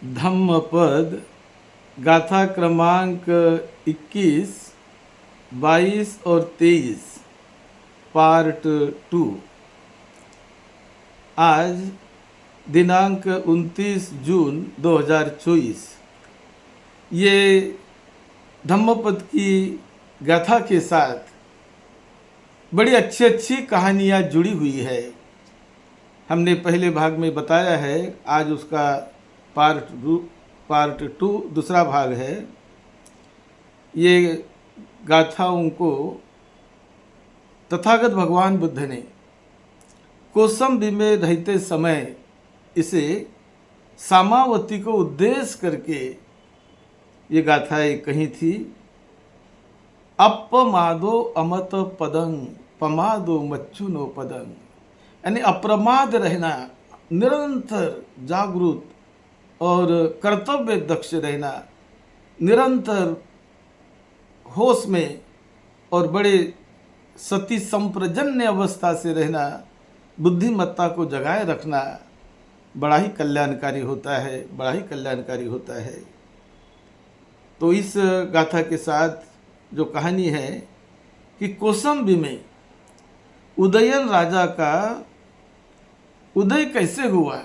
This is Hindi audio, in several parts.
धम्मपद गाथा क्रमांक 21, 22 और 23 पार्ट 2। आज दिनांक 29 जून 2024 ये धम्मपद की गाथा के साथ बड़ी अच्छी अच्छी कहानियाँ जुड़ी हुई है। हमने पहले भाग में बताया है, आज उसका पार्ट टू दूसरा भाग है। ये गाथाओं को तथागत भगवान बुद्ध ने कौसंबी में रहते समय इसे सामावती को उद्देश्य करके ये गाथाएं कही थी। अपमादो अमत पदंग पमादो मच्चुनो पदंग, यानी अप्रमाद रहना, निरंतर जागरूक और कर्तव्य दक्ष रहना, निरंतर होश में और बड़े सती संप्रजन्य अवस्था से रहना, बुद्धिमत्ता को जगाए रखना बड़ा ही कल्याणकारी होता है, बड़ा ही कल्याणकारी होता है। तो इस गाथा के साथ जो कहानी है कि कौसंबी में उदयन राजा का उदय कैसे हुआ,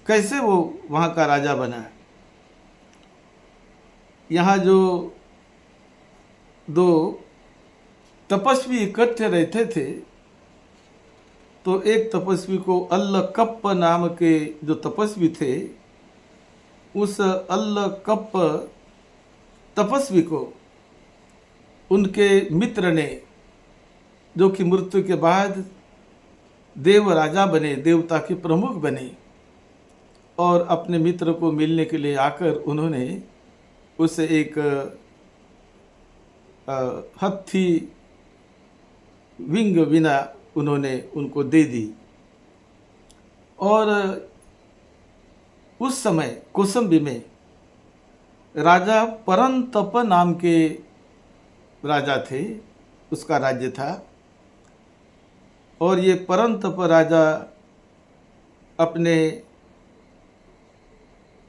कैसे वो वहाँ का राजा बना। यहाँ जो दो तपस्वी इकट्ठे रहते थे, तो एक तपस्वी को अल्लकप्प नाम के जो तपस्वी थे, उस अल्लकप्प तपस्वी को उनके मित्र ने, जो कि मृत्यु के बाद देव राजा बने, देवता के प्रमुख बने, और अपने मित्र को मिलने के लिए आकर उन्होंने उसे एक हत्थी विंग बिना उन्होंने उनको दे दी। और उस समय कौसंबी में राजा परंतप नाम के राजा थे, उसका राज्य था। और ये परंतप राजा अपने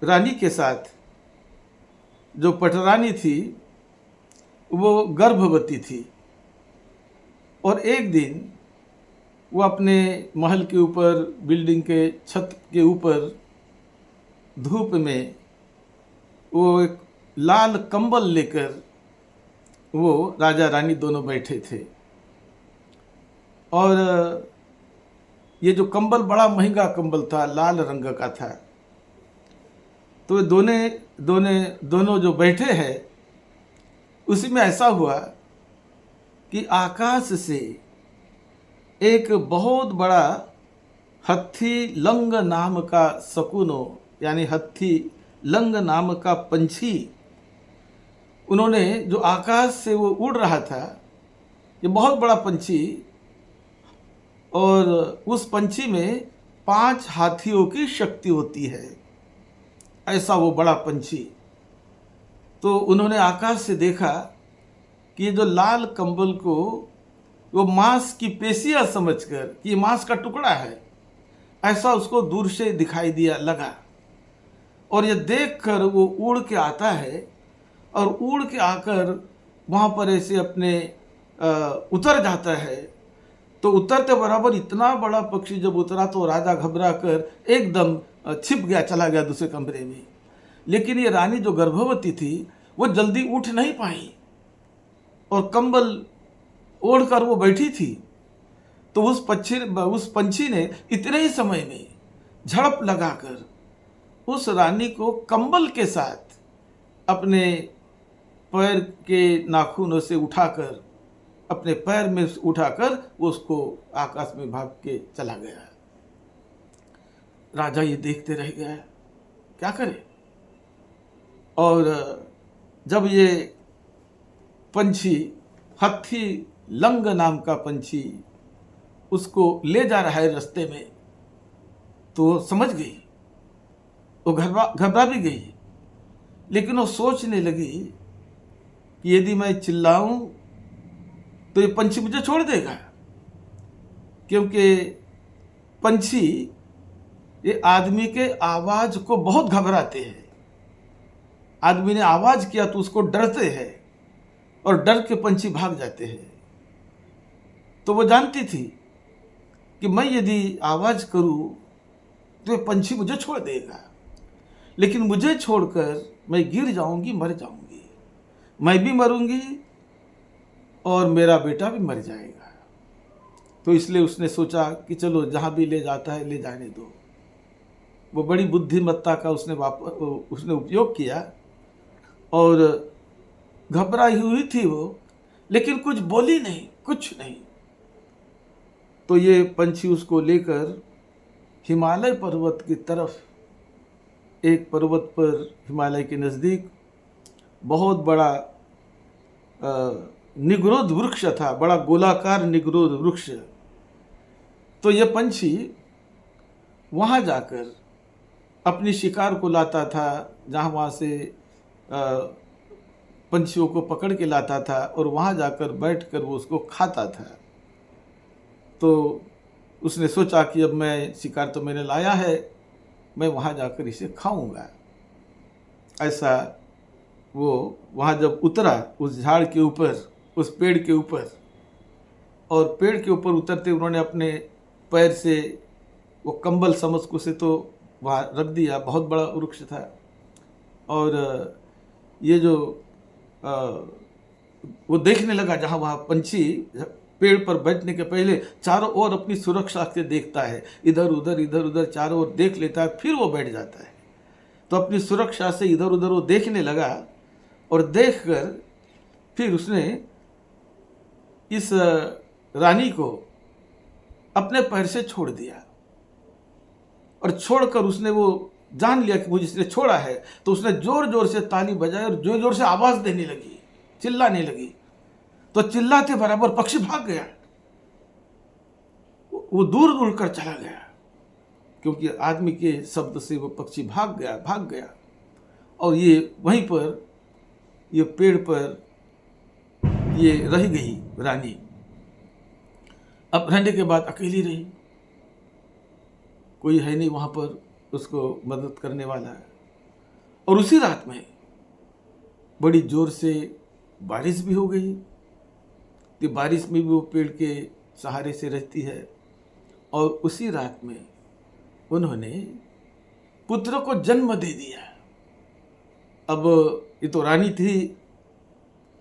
रानी के साथ, जो पटरानी थी, वो गर्भवती थी। और एक दिन वो अपने महल के ऊपर, बिल्डिंग के छत के ऊपर धूप में वो एक लाल कंबल लेकर वो राजा रानी दोनों बैठे थे। और ये जो कंबल बड़ा महंगा कंबल था, लाल रंग का था। तो दोनों जो बैठे हैं, उसी में ऐसा हुआ कि आकाश से एक बहुत बड़ा हत्थी लंग नाम का शकुनो, यानी हत्थी लंग नाम का पंछी, उन्होंने जो आकाश से वो उड़ रहा था, ये बहुत बड़ा पंछी, और उस पंछी में 5 हाथियों की शक्ति होती है, ऐसा वो बड़ा पंछी। तो उन्होंने आकाश से देखा कि ये जो लाल कंबल को वो मांस की पेशियां समझकर कि ये मांस का टुकड़ा है, ऐसा उसको दूर से दिखाई दिया लगा। और ये देखकर वो उड़ के आता है, और उड़ के आकर वहाँ पर ऐसे अपने उतर जाता है। तो उतरते बराबर इतना बड़ा पक्षी जब उतरा तो राजा घबरा कर एकदम छिप गया, चला गया दूसरे कमरे में। लेकिन ये रानी जो गर्भवती थी, वो जल्दी उठ नहीं पाई और कंबल ओढ़कर वो बैठी थी। तो उस पंछी ने इतने ही समय में झड़प लगाकर उस रानी को कंबल के साथ अपने पैर के नाखूनों से उठाकर, अपने पैर में उठाकर वो उसको आकाश में भाग के चला गया। राजा ये देखते रह गया, क्या करे। और जब ये पंछी, हत्थी लंग नाम का पंछी, उसको ले जा रहा है रास्ते में, तो समझ गई, वो घबरा भी गई। लेकिन वो सोचने लगी कि यदि मैं चिल्लाऊं तो ये पंछी मुझे छोड़ देगा, क्योंकि पंछी ये आदमी के आवाज को बहुत घबराते हैं। आदमी ने आवाज किया तो उसको डरते हैं और डर के पंछी भाग जाते हैं। तो वो जानती थी कि मैं यदि आवाज करूं तो ये पंछी मुझे छोड़ देगा, लेकिन मुझे छोड़कर मैं गिर जाऊंगी, मर जाऊंगी, मैं भी मरूंगी और मेरा बेटा भी मर जाएगा। तो इसलिए उसने सोचा कि चलो जहां भी ले जाता है ले जाने दो। वो बड़ी बुद्धिमत्ता का उसने उपयोग किया और घबराई हुई थी वो, लेकिन कुछ बोली नहीं, कुछ नहीं। तो ये पंछी उसको लेकर हिमालय पर्वत की तरफ, एक पर्वत पर हिमालय के नज़दीक बहुत बड़ा निग्रोध वृक्ष था, बड़ा गोलाकार निग्रोध वृक्ष। तो ये पंछी वहाँ जाकर अपनी शिकार को लाता था, जहाँ वहाँ से पंछियों को पकड़ के लाता था और वहाँ जाकर बैठकर वो उसको खाता था। तो उसने सोचा कि अब मैं शिकार तो मैंने लाया है, मैं वहाँ जाकर इसे खाऊंगा। ऐसा वो वहाँ जब उतरा उस झाड़ के ऊपर, उस पेड़ के ऊपर, और पेड़ के ऊपर उतरते उन्होंने अपने पैर से वो कंबल समझ को से तो वहाँ रख दिया। बहुत बड़ा वृक्ष था और ये जो वो देखने लगा, जहाँ वहाँ पंछी पेड़ पर बैठने के पहले चारों ओर अपनी सुरक्षा से देखता है, इधर उधर चारों ओर देख लेता है, फिर वो बैठ जाता है। तो अपनी सुरक्षा से इधर उधर वो देखने लगा और देखकर फिर उसने इस रानी को अपने पैर से छोड़ दिया और छोड़कर उसने वो जान लिया कि मुझे इसने छोड़ा है। तो उसने जोर जोर से ताली बजाई और जोर जोर से आवाज देने लगी, चिल्लाने लगी। तो चिल्लाते बराबर पक्षी भाग गया, वो दूर उड़कर चला गया, क्योंकि आदमी के शब्द से वो पक्षी भाग गया। और ये वहीं पर, ये पेड़ पर ये रह गई रानी। अब रहने के बाद अकेली रही, कोई है नहीं वहाँ पर उसको मदद करने वाला। और उसी रात में बड़ी जोर से बारिश भी हो गई। तो बारिश में भी वो पेड़ के सहारे से रहती है। और उसी रात में उन्होंने पुत्र को जन्म दे दिया। अब ये तो रानी थी,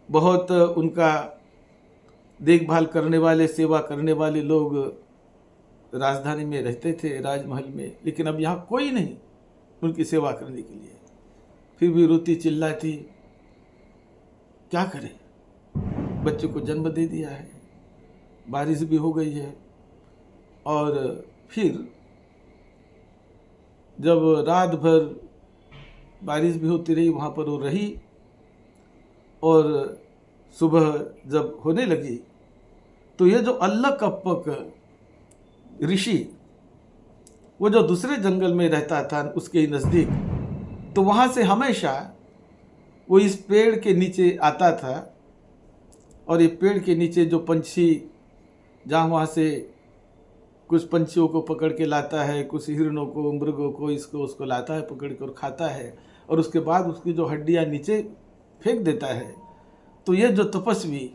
बहुत उनका देखभाल करने वाले, सेवा करने वाले लोग राजधानी में रहते थे, राजमहल में, लेकिन अब यहाँ कोई नहीं उनकी सेवा करने के लिए। फिर भी रोती चिल्लाती, क्या करे, बच्चे को जन्म दे दिया है, बारिश भी हो गई है। और फिर जब रात भर बारिश भी होती रही, वहाँ पर वो रही। और सुबह जब होने लगी तो ये जो अल्लकप्पक ऋषि, वो जो दूसरे जंगल में रहता था उसके नज़दीक, तो वहाँ से हमेशा वो इस पेड़ के नीचे आता था। और ये पेड़ के नीचे जो पंछी, जहाँ वहाँ से कुछ पंछियों को पकड़ के लाता है, कुछ हिरणों को, मृगों को, इसको उसको लाता है पकड़ कर खाता है, और उसके बाद उसकी जो हड्डियाँ नीचे फेंक देता है। तो ये जो तपस्वी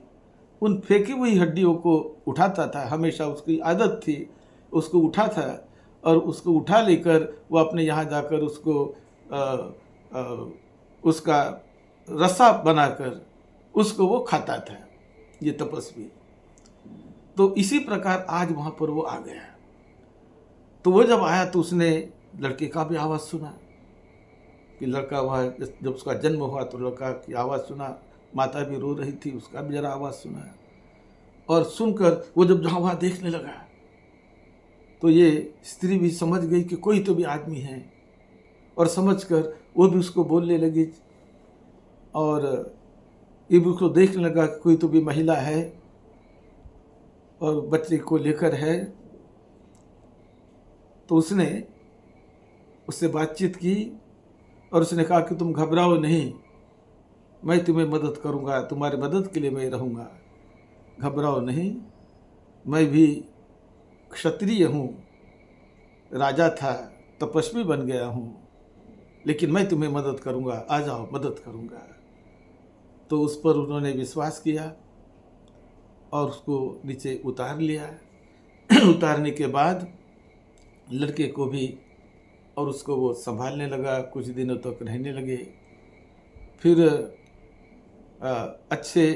उन फेंकी हुई हड्डियों को उठाता था, हमेशा उसकी आदत थी, उसको उठा था और उसको उठा लेकर वो अपने यहाँ जाकर उसको उसका रसा बनाकर उसको वो खाता था, ये तपस्वी। तो इसी प्रकार आज वहाँ पर वो आ गया। तो वो जब आया तो उसने लड़के का भी आवाज़ सुना कि लड़का वहाँ, जब उसका जन्म हुआ तो लड़का की आवाज़ सुना, माता भी रो रही थी, उसका भी जरा आवाज़ सुना। और सुनकर वो जब जहाँ वहाँ देखने लगा तो ये स्त्री भी समझ गई कि कोई तो भी आदमी है, और समझकर वो भी उसको बोलने लगी। और ये भी उसको देखने लगा कि कोई तो भी महिला है और बच्चे को लेकर है। तो उसने उससे बातचीत की और उसने कहा कि तुम घबराओ नहीं, मैं तुम्हें मदद करूंगा, तुम्हारी मदद के लिए मैं रहूंगा, घबराओ नहीं। मैं भी क्षत्रिय हूँ, राजा था, तपस्वी बन गया हूँ, लेकिन मैं तुम्हें मदद करूँगा, आ जाओ मदद करूँगा। तो उस पर उन्होंने विश्वास किया और उसको नीचे उतार लिया। उतारने के बाद लड़के को भी और उसको वो संभालने लगा, कुछ दिनों तक रहने लगे। फिर अच्छे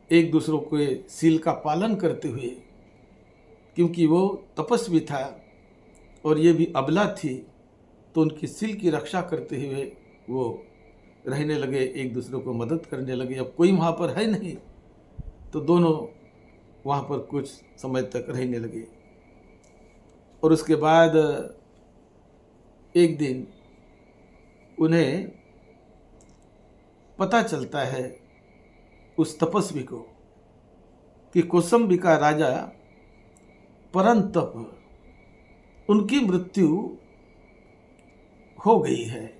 एक दूसरों के सील का पालन करते हुए, क्योंकि वो तपस्वी था और ये भी अबला थी, तो उनकी सील की रक्षा करते हुए वो रहने लगे, एक दूसरे को मदद करने लगे। अब कोई वहाँ पर है नहीं, तो दोनों वहाँ पर कुछ समय तक रहने लगे। और उसके बाद एक दिन उन्हें पता चलता है उस तपस्वी को कि कौसंबी का राजा परंतप, उनकी मृत्यु हो गई है।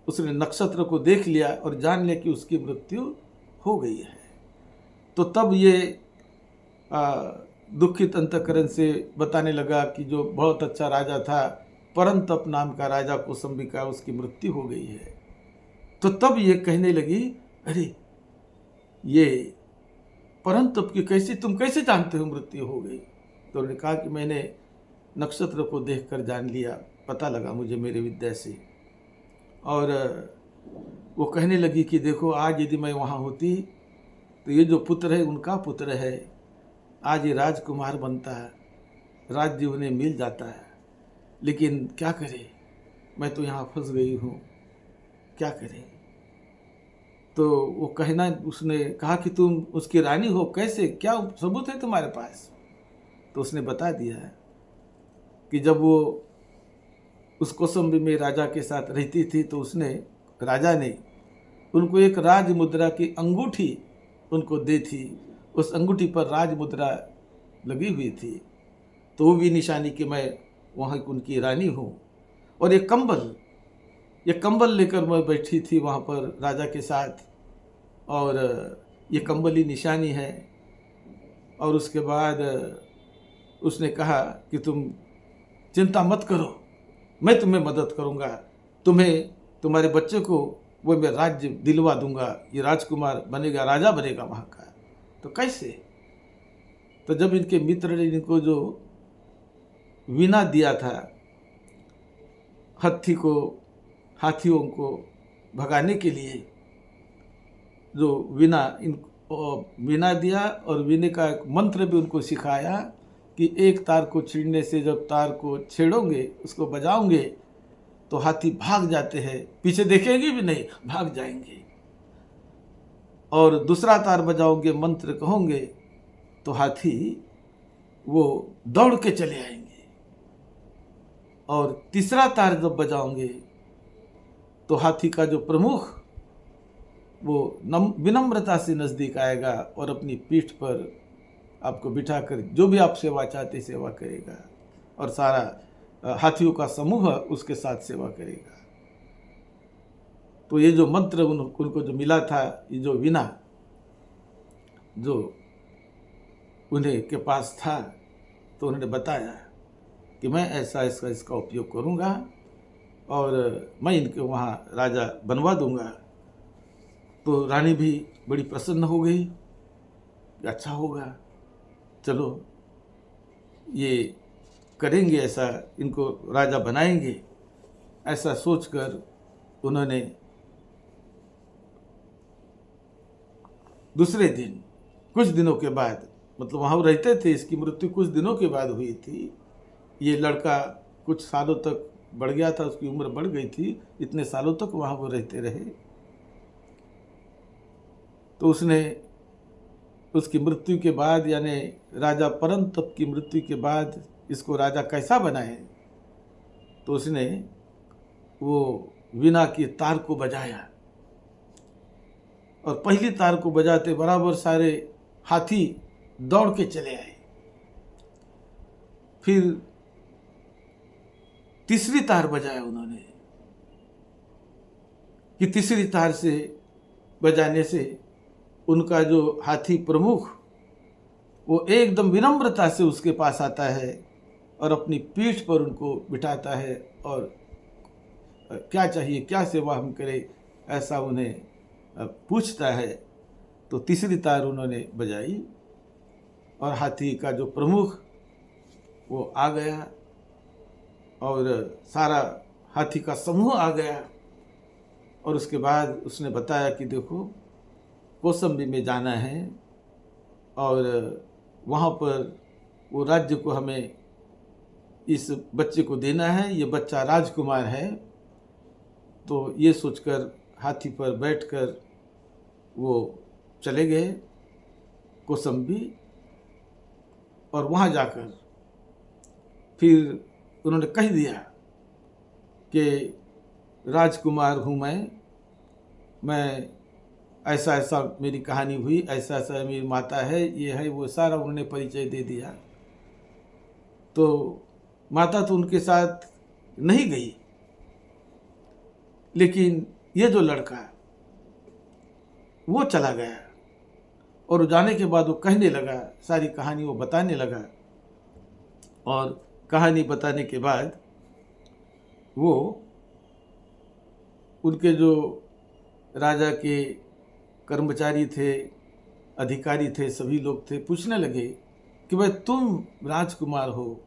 उसने नक्षत्र को देख लिया और जान लिया कि उसकी मृत्यु हो गई है। तो तब ये दुखित अंतःकरण से बताने लगा कि जो बहुत अच्छा राजा था, परंतप नाम का राजा कौसंबी का, उसकी मृत्यु हो गई है। तो तब ये कहने लगी, अरे ये परंतप की कैसे, तुम कैसे जानते हो मृत्यु हो गई? तो उन्होंने कहा कि मैंने नक्षत्र को देखकर जान लिया, पता लगा मुझे मेरे विद्या से। और वो कहने लगी कि देखो, आज यदि मैं वहाँ होती तो ये जो पुत्र है उनका पुत्र है, आज ये राजकुमार बनता है, राज्य उन्हें मिल जाता है, लेकिन क्या करे, मैं तो यहाँ फंस गई हूँ, क्या करें? तो वो कहना, उसने कहा कि तुम उसकी रानी हो, कैसे, क्या सबूत है तुम्हारे पास? तो उसने बता दिया कि जब वो उस कौसंबी में राजा के साथ रहती थी, तो उसने, राजा ने उनको एक राज मुद्रा की अंगूठी उनको दी थी। उस अंगूठी पर राज मुद्रा लगी हुई थी, तो वो भी निशानी कि मैं वहाँ उनकी रानी हूँ। और ये कंबल लेकर मैं बैठी थी वहाँ पर राजा के साथ, और ये कंबल ही निशानी है। और उसके बाद उसने कहा कि तुम चिंता मत करो, मैं तुम्हें मदद करूँगा, तुम्हें, तुम्हारे बच्चे को वो मैं राज्य दिलवा दूंगा, ये राजकुमार बनेगा, राजा बनेगा वहाँ का। तो कैसे? तो जब इनके मित्र ने इनको जो वीणा दिया था, हाथियों को भगाने के लिए जो वीणा दिया, और वीणे का एक मंत्र भी उनको सिखाया कि एक तार को छेड़ने से, जब तार को छेड़ोगे, उसको बजाओगे, तो हाथी भाग जाते हैं, पीछे देखेंगे भी नहीं, भाग जाएंगे। और दूसरा तार बजाओगे, मंत्र कहोगे, तो हाथी वो दौड़ के चले आएंगे। और तीसरा तार जब बजाओगे, तो हाथी का जो प्रमुख, वो विनम्रता से नज़दीक आएगा और अपनी पीठ पर आपको बिठाकर जो भी आप सेवा चाहते सेवा करेगा, और सारा हाथियों का समूह उसके साथ सेवा करेगा। तो ये जो मंत्र उनको जो मिला था, ये जो वीणा जो उन्हें के पास था, तो उन्होंने बताया कि मैं ऐसा इसका उपयोग करूँगा और मैं इनके वहाँ राजा बनवा दूँगा। तो रानी भी बड़ी प्रसन्न हो गई, अच्छा होगा, चलो ये करेंगे, ऐसा इनको राजा बनाएंगे। ऐसा सोचकर उन्होंने दूसरे दिन, कुछ दिनों के बाद, मतलब वहाँ रहते थे, इसकी मृत्यु कुछ दिनों के बाद हुई थी। ये लड़का कुछ सालों तक बढ़ गया था, उसकी उम्र बढ़ गई थी, इतने सालों तक वहाँ वो रहते रहे। तो उसने उसकी मृत्यु के बाद, यानी राजा परंतप की मृत्यु के बाद, इसको राजा कैसा बनाए, तो उसने वो वीणा की तार को बजाया, और पहली तार को बजाते बराबर सारे हाथी दौड़ के चले आए। फिर तीसरी तार बजाया उन्होंने, कि तीसरी तार से बजाने से उनका जो हाथी प्रमुख, वो एकदम विनम्रता से उसके पास आता है और अपनी पीठ पर उनको बिठाता है और क्या चाहिए, क्या सेवा हम करें, ऐसा उन्हें पूछता है। तो तीसरी तार उन्होंने बजाई और हाथी का जो प्रमुख वो आ गया और सारा हाथी का समूह आ गया। और उसके बाद उसने बताया कि देखो, कौसंबी में जाना है और वहाँ पर वो राज्य को हमें इस बच्चे को देना है, ये बच्चा राजकुमार है। तो ये सोचकर हाथी पर बैठकर वो चले गए कौसंबी। और वहाँ जाकर फिर उन्होंने कह दिया कि राजकुमार हूँ मैं ऐसा ऐसा मेरी कहानी हुई, ऐसा ऐसा मेरी माता है, ये है वो, सारा उन्होंने परिचय दे दिया। तो माता तो उनके साथ नहीं गई, लेकिन ये जो लड़का वो चला गया और जाने के बाद वो कहने लगा, सारी कहानी वो बताने लगा। और कहानी बताने के बाद वो उनके जो राजा के कर्मचारी थे, अधिकारी थे, सभी लोग थे, पूछने लगे कि भाई तुम राजकुमार हो,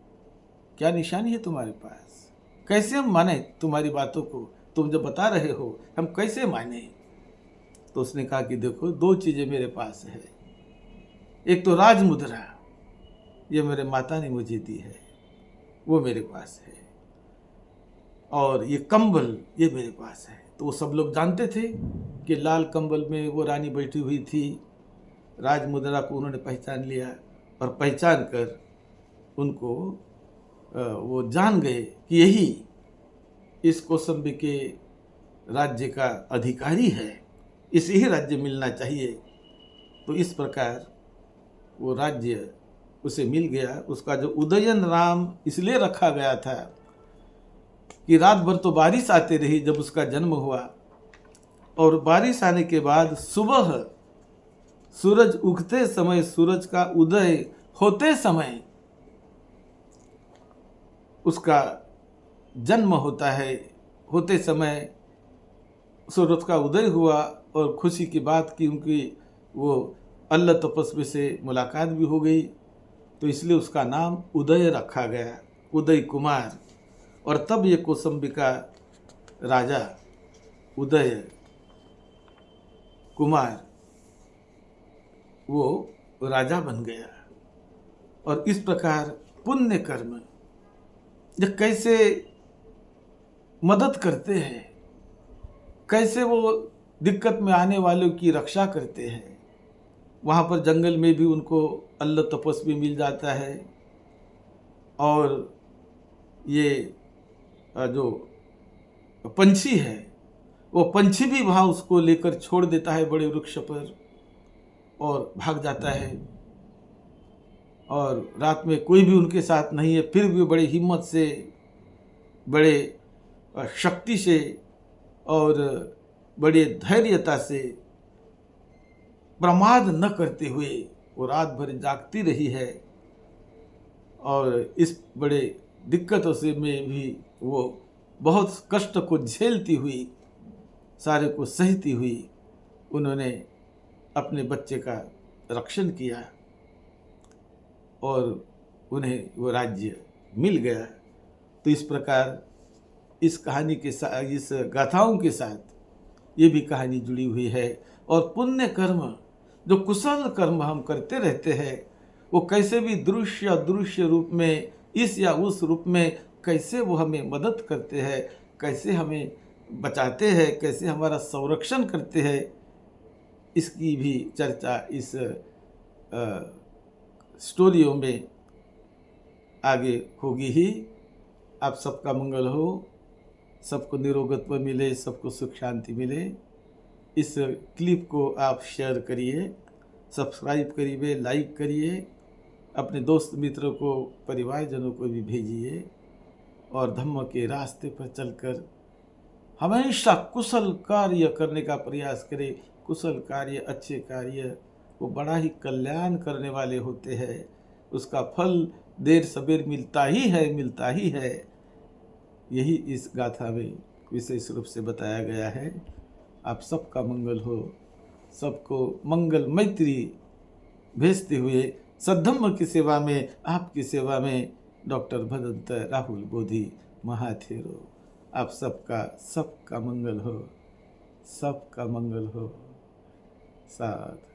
क्या निशानी है तुम्हारे पास, कैसे हम माने तुम्हारी बातों को, तुम जो बता रहे हो हम कैसे माने। तो उसने कहा कि देखो, दो चीज़ें मेरे पास है, एक तो राज मुद्रा, ये मेरे माता ने मुझे दी है, वो मेरे पास है, और ये कंबल ये मेरे पास है। तो वो सब लोग जानते थे कि लाल कंबल में वो रानी बैठी हुई थी। राज मुद्रा को उन्होंने पहचान लिया और पहचान कर उनको वो जान गए कि यही इस कौसंबी के राज्य का अधिकारी है, इसे ही राज्य मिलना चाहिए। तो इस प्रकार वो राज्य उसे मिल गया। उसका जो उदयन नाम इसलिए रखा गया था कि रात भर तो बारिश आती रही जब उसका जन्म हुआ, और बारिश आने के बाद सुबह सूरज उगते समय, सूरज का उदय होते समय उसका जन्म होता है। होते समय सूरज का उदय हुआ और खुशी की बात की उनकी वो अल्लाह तपस्वी से मुलाकात भी हो गई, तो इसलिए उसका नाम उदय रखा गया, उदय कुमार। और तब ये कौसंबी का राजा उदय कुमार वो राजा बन गया। और इस प्रकार पुण्य कर्म जो कैसे मदद करते हैं, कैसे वो दिक्कत में आने वालों की रक्षा करते हैं। वहाँ पर जंगल में भी उनको अल्लाह तपस्वी मिल जाता है, और ये जो पंछी है वो पंछी भी वहाँ उसको लेकर छोड़ देता है बड़े वृक्ष पर और भाग जाता है। और रात में कोई भी उनके साथ नहीं है, फिर भी बड़े हिम्मत से, बड़े शक्ति से और बड़े धैर्यता से, प्रमाद न करते हुए वो रात भर जागती रही है। और इस बड़े दिक्कतों से में भी वो बहुत कष्ट को झेलती हुई, सारे को सहती हुई उन्होंने अपने बच्चे का रक्षण किया और उन्हें वो राज्य मिल गया। तो इस प्रकार इस कहानी के साथ, इस गाथाओं के साथ ये भी कहानी जुड़ी हुई है। और पुण्य कर्म, जो कुशल कर्म हम करते रहते हैं, वो कैसे भी दृश्य अदृश्य रूप में, इस या उस रूप में कैसे वो हमें मदद करते हैं, कैसे हमें बचाते हैं, कैसे हमारा संरक्षण करते हैं, इसकी भी चर्चा इस स्टोरियों में आगे होगी ही। आप सबका मंगल हो, सबको निरोगत्व मिले, सबको सुख शांति मिले। इस क्लिप को आप शेयर करिए, सब्सक्राइब करिए, लाइक करिए, अपने दोस्त मित्रों को, परिवारजनों को भी भेजिए, और धम्म के रास्ते पर चलकर हमेशा कुशल कार्य करने का प्रयास करें। कुशल कार्य, अच्छे कार्य वो बड़ा ही कल्याण करने वाले होते हैं, उसका फल देर सबेर मिलता ही है, मिलता ही है। यही इस गाथा में विशेष रूप से बताया गया है। आप सबका मंगल हो, सबको मंगल मैत्री भेजते हुए सद्धम्म की सेवा में, आपकी सेवा में डॉक्टर भदंत राहुल बोधि महाथेरो। आप सबका मंगल हो, सबका मंगल हो। साथ